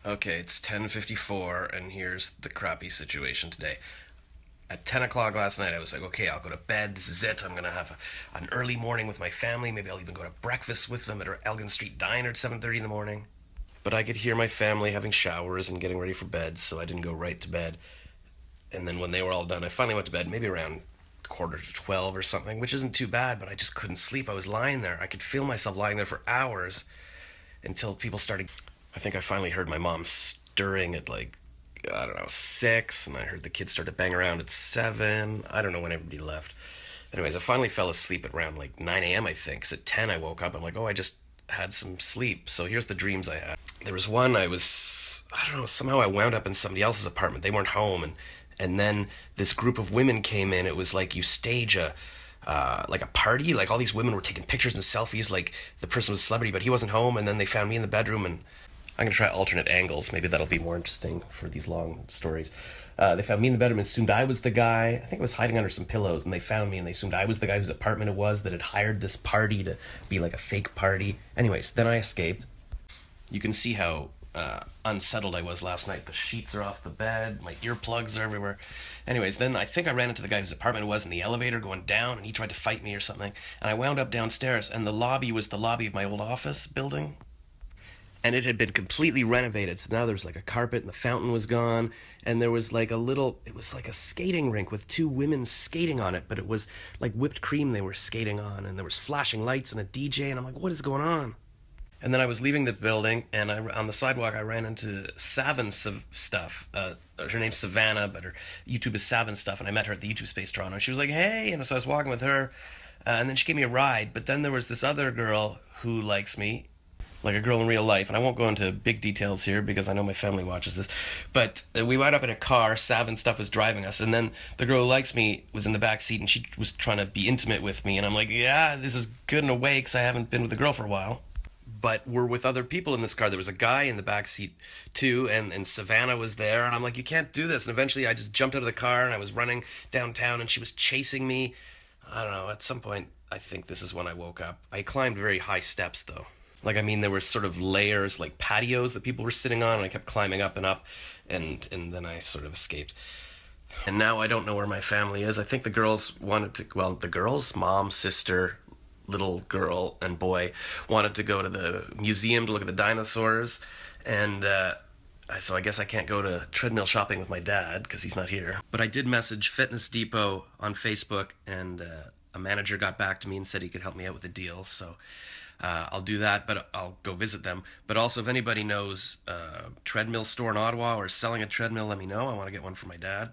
Okay, it's 10:54 and here's the crappy situation today. At 10 o'clock last night, I was like, okay, I'll go to bed. This is it. I'm going to have an early morning with my family. Maybe I'll even go to breakfast with them at our Elgin Street Diner at 7:30 in the morning. But I could hear my family having showers and getting ready for bed, so I didn't go right to bed. And then when they were all done, I finally went to bed, maybe around quarter to 12 or something, which isn't too bad, but I just couldn't sleep. I was lying there. I could feel myself lying there for hours until people started. I think I finally heard my mom stirring at like, I don't know, 6, and I heard the kids start to bang around at 7. I don't know when everybody left. Anyways, I finally fell asleep at around like 9 a.m., I think. So at 10, I woke up. I'm like, oh, I just had some sleep. So here's the dreams I had. There was one I don't know, somehow I wound up in somebody else's apartment. They weren't home, and then this group of women came in. It was like you stage like a party. Like all these women were taking pictures and selfies. Like the person was a celebrity, but he wasn't home. And then they found me in the bedroom, and I'm gonna try alternate angles. Maybe that'll be more interesting for these long stories. They found me in the bedroom and assumed I was the guy. I think I was hiding under some pillows, and they found me and they assumed I was the guy whose apartment it was that had hired this party to be like a fake party. Anyways, then I escaped. You can see how unsettled I was last night. The sheets are off the bed, my earplugs are everywhere. Anyways, then I think I ran into the guy whose apartment it was in the elevator going down, and he tried to fight me or something. And I wound up downstairs, and the lobby was the lobby of my old office building, and it had been completely renovated. So now there's like a carpet, and the fountain was gone, and there was like it was like a skating rink with two women skating on it, but it was like whipped cream they were skating on, and there was flashing lights and a DJ, and I'm like, what is going on? And then I was leaving the building, and on the sidewalk I ran into Savin's stuff. Her name's Savannah, but her YouTube is Savin stuff, and I met her at the YouTube Space Toronto. She was like, "Hey," and so I was walking with her, and then she gave me a ride. But then there was this other girl who likes me, like a girl in real life, and I won't go into big details here because I know my family watches this. But we wound up in a car. Savin stuff was driving us, and then the girl who likes me was in the back seat, and she was trying to be intimate with me, and I'm like, "Yeah, this is good in a way because I haven't been with a girl for a while." But we're with other people in this car. There was a guy in the back seat too, and Savannah was there, and I'm like, you can't do this. And eventually, I just jumped out of the car and I was running downtown, and she was chasing me. I don't know. At some point, I think this is when I woke up. I climbed very high steps though. Like I mean, there were sort of layers, like patios that people were sitting on, and I kept climbing up and up, and then I sort of escaped. And now I don't know where my family is. I think the girls wanted to. Well, the girls, mom, sister, little girl and boy wanted to go to the museum to look at the dinosaurs, and so I guess I can't go to treadmill shopping with my dad because he's not here. But I did message Fitness Depot on Facebook, and a manager got back to me and said he could help me out with a deal. So I'll do that, but I'll go visit them. But also, if anybody knows a treadmill store in Ottawa or selling a treadmill, let me know. I want to get one for my dad.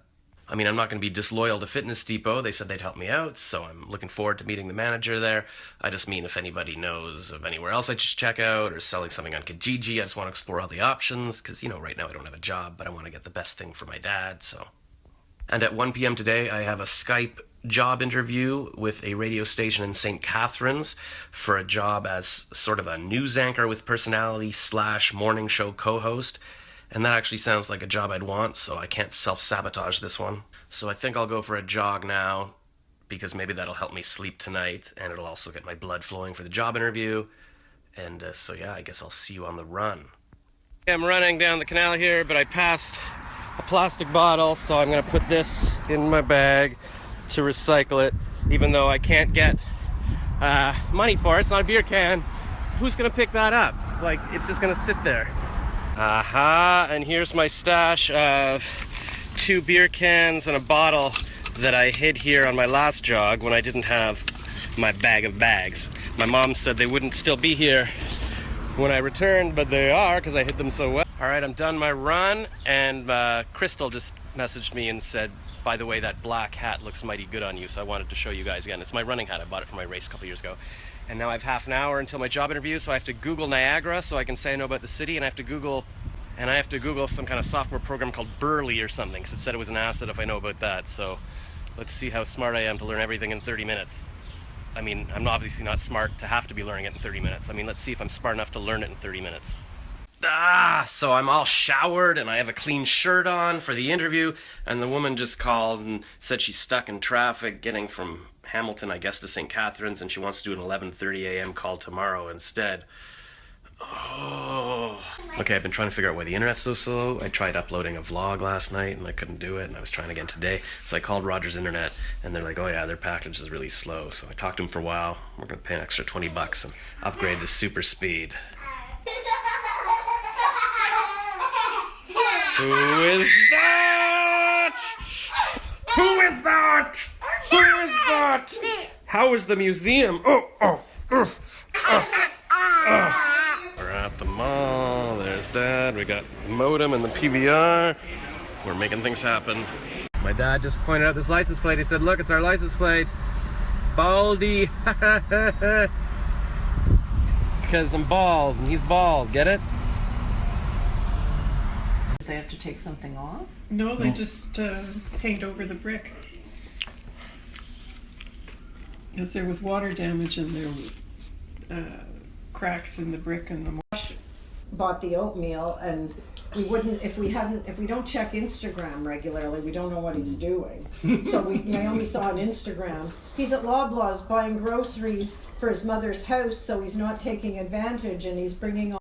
I mean, I'm not going to be disloyal to Fitness Depot. They said they'd help me out, so I'm looking forward to meeting the manager there. I just mean if anybody knows of anywhere else I should check out or selling something on Kijiji, I just want to explore all the options because, right now I don't have a job, but I want to get the best thing for my dad, so. And at 1 p.m. today, I have a Skype job interview with a radio station in St. Catharines for a job as sort of a news anchor with personality / morning show co-host. And that actually sounds like a job I'd want, so I can't self-sabotage this one. So I think I'll go for a jog now, because maybe that'll help me sleep tonight, and it'll also get my blood flowing for the job interview. And so yeah, I guess I'll see you on the run. I'm running down the canal here, but I passed a plastic bottle, so I'm gonna put this in my bag to recycle it, even though I can't get money for it. It's not a beer can. Who's gonna pick that up? Like, it's just gonna sit there. Aha, and here's my stash of 2 beer cans and a bottle that I hid here on my last jog when I didn't have my bag of bags. My mom said they wouldn't still be here when I returned, but they are because I hid them so well. All right, I'm done my run, and Crystal just messaged me and said, by the way, that black hat looks mighty good on you, so I wanted to show you guys again. It's my running hat. I bought it for my race a couple years ago. And now I have half an hour until my job interview, so I have to Google Niagara so I can say I know about the city, and I have to Google some kind of software program called Burley or something, because it said it was an asset if I know about that. So let's see how smart I am to learn everything in 30 minutes. I mean, I'm obviously not smart to have to be learning it in 30 minutes. I mean, let's see if I'm smart enough to learn it in 30 minutes. So I'm all showered and I have a clean shirt on for the interview, and the woman just called and said she's stuck in traffic getting from Hamilton, I guess, to St. Catharines, and she wants to do an 11:30 a.m. call tomorrow instead. Oh. Okay, I've been trying to figure out why the internet's so slow. I tried uploading a vlog last night and I couldn't do it, and I was trying again today. So I called Rogers Internet and they're like, oh yeah, their package is really slow. So I talked to them for a while. We're gonna pay an extra $20 and upgrade to super speed. Who is that? Who is that? Who is that? How is the museum? We're at the mall. There's Dad. We got the modem and the PVR. We're making things happen. My dad just pointed out this license plate. He said, look, it's our license plate. Baldy. Because I'm bald and he's bald. Get it? They have to take something off? No, they just paint over the brick. Because there was water damage and there was cracks in the brick and the mortar. Bought the oatmeal, and we wouldn't, if we don't check Instagram regularly, we don't know what he's doing. So Naomi saw on Instagram, he's at Loblaws buying groceries for his mother's house, so he's not taking advantage, and he's bringing on.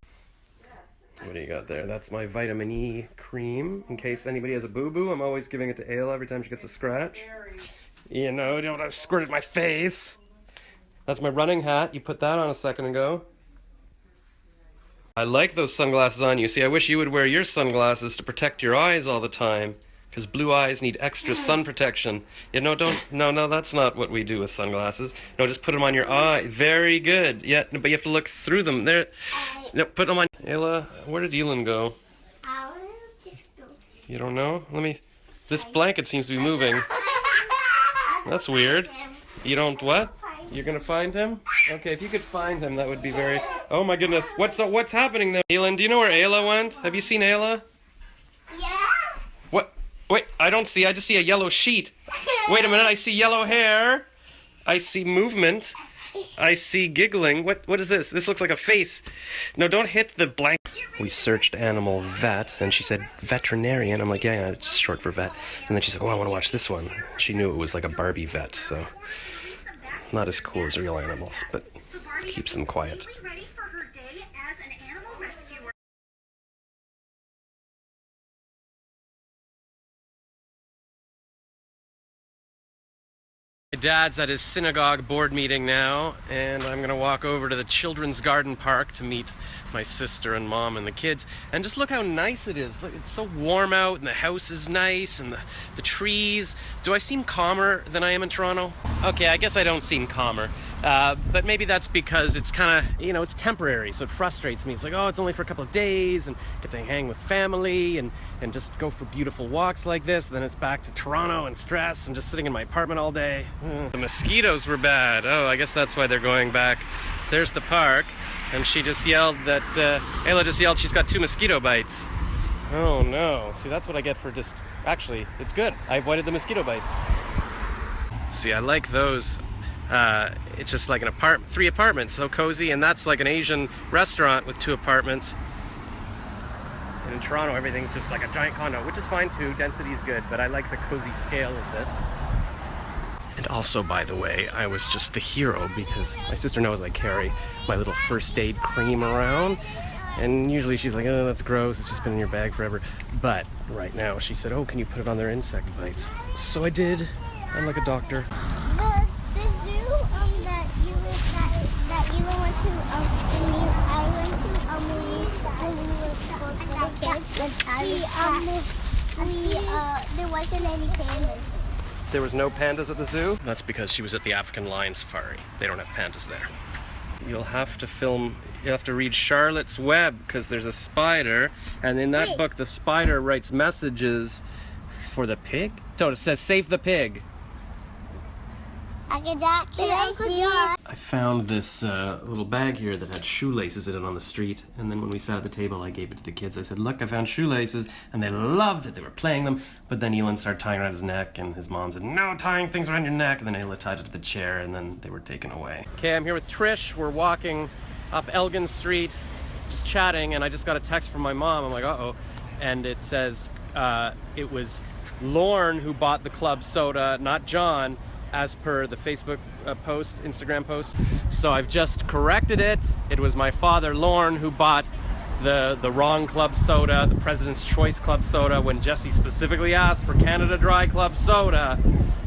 What do you got there? That's my vitamin E cream. In case anybody has a boo-boo, I'm always giving it to Ayla every time she gets a scratch. You know, you don't want to squirt at my face. That's my running hat. You put that on a second ago. I like those sunglasses on you. See, I wish you would wear your sunglasses to protect your eyes all the time. Because blue eyes need extra sun protection. You know, no, that's not what we do with sunglasses. No, just put them on your eye. Very good. Yeah, but you have to look through them. There. No, put them on. Ayla, where did Elin go? You don't know? This blanket seems to be moving. That's weird. You don't what? You're gonna find him? Okay, if you could find him, that would be very... Oh my goodness, what's happening there? Elin, do you know where Ayla went? Have you seen Ayla? Yeah. What? Wait, I don't see, I just see a yellow sheet. Wait a minute, I see yellow hair. I see movement. I see giggling. What is this? This looks like a face. No, don't hit the blank. We searched animal vet, and she said veterinarian. I'm like, yeah, it's just short for vet. And then she said, oh, I want to watch this one. She knew it was like a Barbie vet, so not as cool as real animals, but keeps them quiet. My dad's at his synagogue board meeting now, and I'm gonna walk over to the Children's Garden Park to meet my sister and mom and the kids. And just look how nice it is. Look, it's so warm out, and the house is nice, and the trees. Do I seem calmer than I am in Toronto? Okay, I guess I don't seem calmer. But maybe that's because it's kind of, you know, it's temporary, so it frustrates me. It's like, oh, it's only for a couple of days, and get to hang with family, and just go for beautiful walks like this. Then it's back to Toronto and stress, and just sitting in my apartment all day. The mosquitoes were bad. Oh, I guess that's why they're going back. There's the park, and she just yelled that, Ayla just yelled she's got 2 mosquito bites. Oh no, see, that's what I get for just, actually, it's good. I avoided the mosquito bites. See, I like those. It's just like 3 apartments, so cozy, and that's like an Asian restaurant with 2 apartments. And in Toronto, everything's just like a giant condo, which is fine too, density's good, but I like the cozy scale of this. And also, by the way, I was just the hero because my sister knows I carry my little first aid cream around, and usually she's like, oh, that's gross, it's just been in your bag forever. But right now, she said, oh, can you put it on their insect bites? So I did. I'm like a doctor. The zoo that you went to, when we were kids, there wasn't any pandas. There was no pandas at the zoo? That's because she was at the African Lion Safari. They don't have pandas there. You'll have to read Charlotte's Web, because there's a spider, and in that book the spider writes messages for the pig? No, it says save the pig. I found this little bag here that had shoelaces in it on the street, and then when we sat at the table I gave it to the kids. I said, look, I found shoelaces, and they loved it. They were playing them, but then Elin started tying around his neck, and his mom said, no tying things around your neck, and then Ayla tied it to the chair, and then they were taken away. Okay, I'm here with Trish. We're walking up Elgin Street, just chatting, and I just got a text from my mom. I'm like, uh-oh, and it says it was Lorne who bought the club soda, not John. as per the Facebook Instagram post. So I've just corrected it. It was my father, Lorne, who bought the wrong club soda, the President's Choice Club soda, when Jesse specifically asked for Canada Dry Club soda.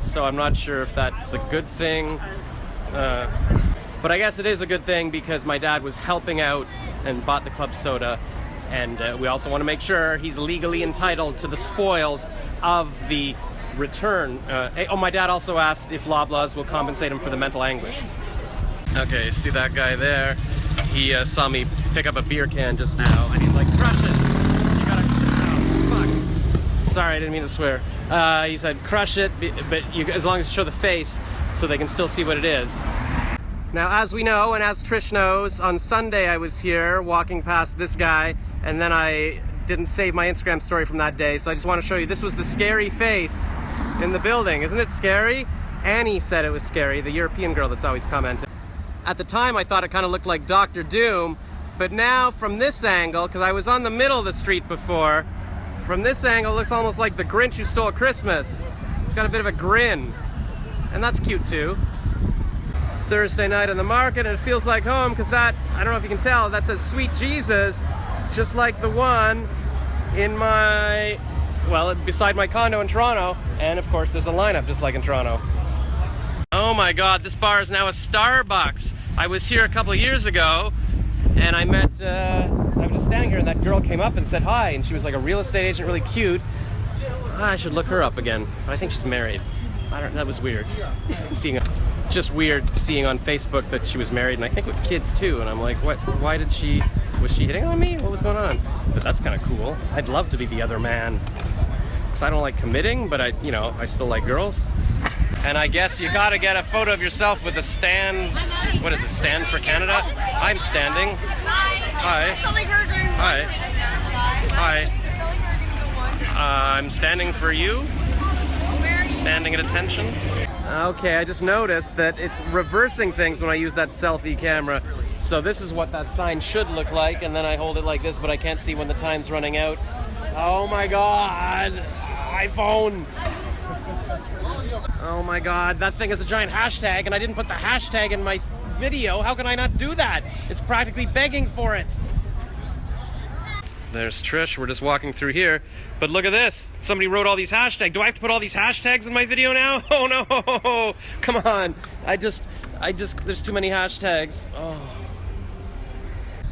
So I'm not sure if that's a good thing. But I guess it is a good thing because my dad was helping out and bought the club soda. And we also want to make sure he's legally entitled to the spoils of the return. My dad also asked if Loblaws will compensate him for the mental anguish. Okay, see that guy there? He saw me pick up a beer can just now, and he's like, crush it! You gotta... Oh, fuck. Sorry, I didn't mean to swear. He said, crush it, but as long as you show the face, so they can still see what it is. Now, as we know, and as Trish knows, on Sunday I was here walking past this guy, and then I didn't save my Instagram story from that day, so I just want to show you. This was the scary face in the building. Isn't it scary? Annie said it was scary, the European girl that's always commenting. At the time, I thought it kind of looked like Dr. Doom, but now from this angle, because I was on the middle of the street before, from this angle, it looks almost like the Grinch Who Stole Christmas. It's got a bit of a grin, and that's cute too. Thursday night in the market, and it feels like home, because that, I don't know if you can tell, that says Sweet Jesus, just like the one in my, well, beside my condo in Toronto, and of course there's a lineup just like in Toronto. Oh my god, this bar is now a Starbucks. I was here a couple of years ago, and I met, I was just standing here, and that girl came up and said hi, and she was like a real estate agent, really cute. I should look her up again, but I think she's married. That was weird. Just weird seeing on Facebook that she was married, and I think with kids too, and I'm like, what, why did she, was she hitting on me? What was going on? But that's kind of cool. I'd love to be the other man, because I don't like committing, but I still like girls. And I guess you gotta get a photo of yourself with a stand. What is it, Stand for Canada? I'm standing. Hi. Hi. Hi. I'm standing for you. Standing at attention. Okay, I just noticed that it's reversing things when I use that selfie camera. So this is what that sign should look like, and then I hold it like this, but I can't see when the time's running out. Oh my god! iPhone! Oh my god, that thing is a giant hashtag, and I didn't put the hashtag in my video. How can I not do that? It's practically begging for it. There's Trish, we're just walking through here. But look at this, somebody wrote all these hashtags. Do I have to put all these hashtags in my video now? Oh no, come on. I just, there's too many hashtags. Oh.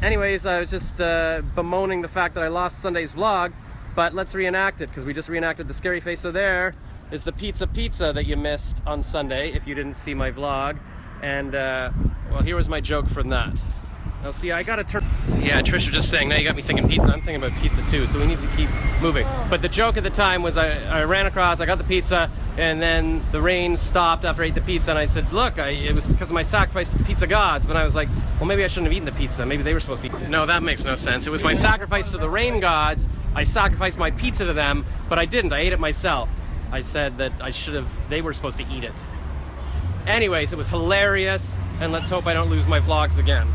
Anyways, I was just bemoaning the fact that I lost Sunday's vlog, but let's reenact it, because we just reenacted the scary face. So there is the pizza that you missed on Sunday, if you didn't see my vlog. And, well, here was my joke from that. Now see, I gotta turn... Yeah, Trish was just saying, now you got me thinking pizza. I'm thinking about pizza too, so we need to keep moving. But the joke at the time was I ran across, I got the pizza, and then the rain stopped after I ate the pizza, and I said, look, it was because of my sacrifice to the pizza gods. But I was like, well, maybe I shouldn't have eaten the pizza. Maybe they were supposed to eat it. No, that makes no sense. It was my sacrifice to the rain gods. I sacrificed my pizza to them, but I didn't. I ate it myself. I said that they were supposed to eat it. Anyways, it was hilarious, and let's hope I don't lose my vlogs again.